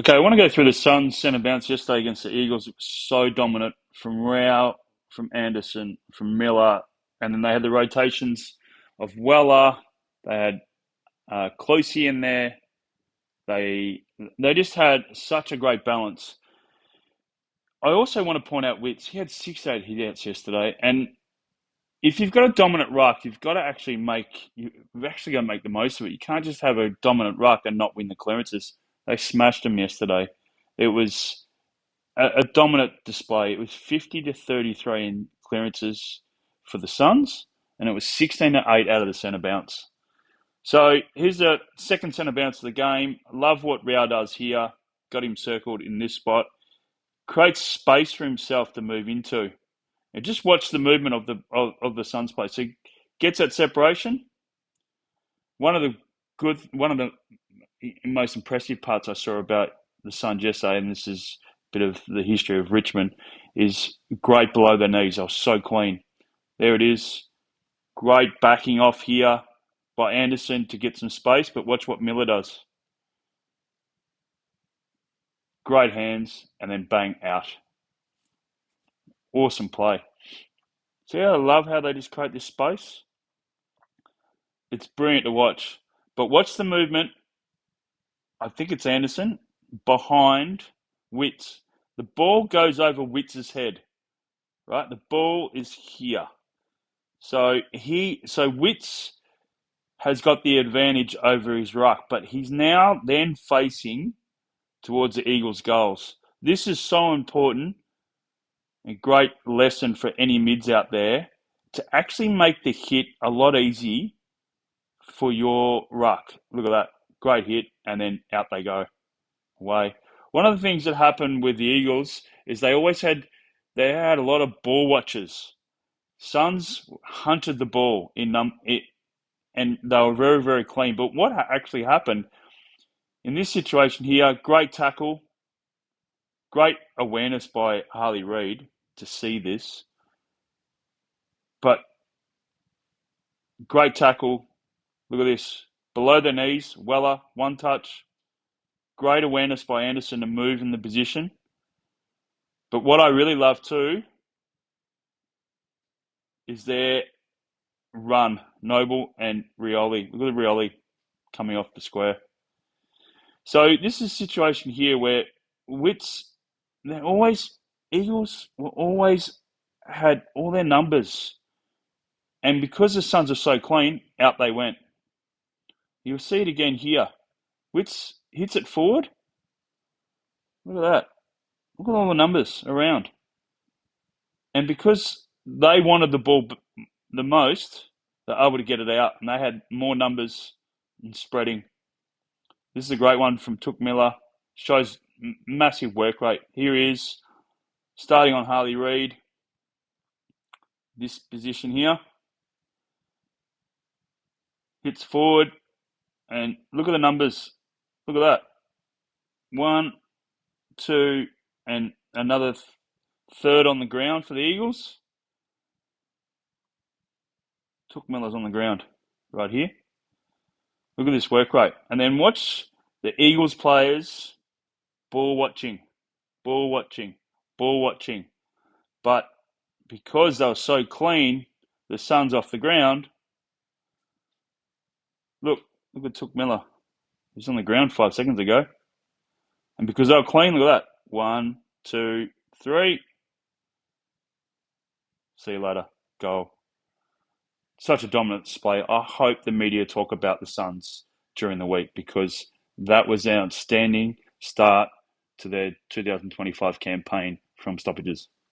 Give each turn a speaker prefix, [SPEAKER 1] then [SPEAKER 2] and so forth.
[SPEAKER 1] Okay, I want to go through the Suns centre bounce yesterday against the Eagles. It was so dominant from Rowell, from Anderson, from Miller, and then they had the rotations of Weller. They had Closey in there. They just had such a great balance. I also want to point out Witts. He had 6 8 hit-outs yesterday, and if you've got a dominant ruck, you've actually got to make the most of it. You can't just have a dominant ruck and not win the clearances. They smashed them yesterday. It was a dominant display. It was 50-33 in clearances for the Suns, and it was 16-8 out of the centre bounce. So here's the second centre bounce of the game. Love what Rao does here. Got him circled in this spot. Creates space for himself to move into. And just watch the movement of the Suns play. So he gets that separation. One of the most impressive parts I saw about the Suns yesterday, and this is a bit of the history of Richmond, is great below the knees. I was so clean. There it is. Great backing off here by Anderson to get some space, but watch what Miller does. Great hands, and then bang, out. Awesome play. See, I love how they just create this space. It's brilliant to watch. But watch the movement. I think it's Anderson behind Witts. The ball goes over Witts' head, right? The ball is here. So Witts has got the advantage over his ruck, but he's now then facing towards the Eagles' goals. This is so important. A great lesson for any mids out there to actually make the hit a lot easy for your ruck. Look at that. Great hit, and then out they go. Away. One of the things that happened with the Eagles is they had a lot of ball watchers. Suns hunted the ball and they were very, very clean. But what actually happened in this situation here, great tackle, great awareness by Harley Reid to see this, but great tackle. Look at this. Below the knees, Weller, one touch. Great awareness by Anderson to move in the position. But what I really love too is their run, Noble and Rioli. Look at Rioli coming off the square. So this is a situation here where Eagles always had all their numbers. And because the Suns are so clean, out they went. You'll see it again here. Witts hits it forward. Look at that. Look at all the numbers around. And because they wanted the ball the most, they're able to get it out. And they had more numbers and spreading. This is a great one from Took Miller. Shows massive work rate. Here he is, starting on Harley Reid. This position here. Hits forward. And look at the numbers. Look at that. 1, 2, and another third on the ground for the Eagles. Took Miller's on the ground right here. Look at this work rate. And then watch the Eagles players ball watching, ball watching, ball watching. But because they were so clean, the Suns off the ground. Look at Took Miller. He was on the ground 5 seconds ago. And because they were clean, look at that. 1, 2, 3. See you later. Goal. Such a dominant display. I hope the media talk about the Suns during the week because that was an outstanding start to their 2025 campaign from stoppages.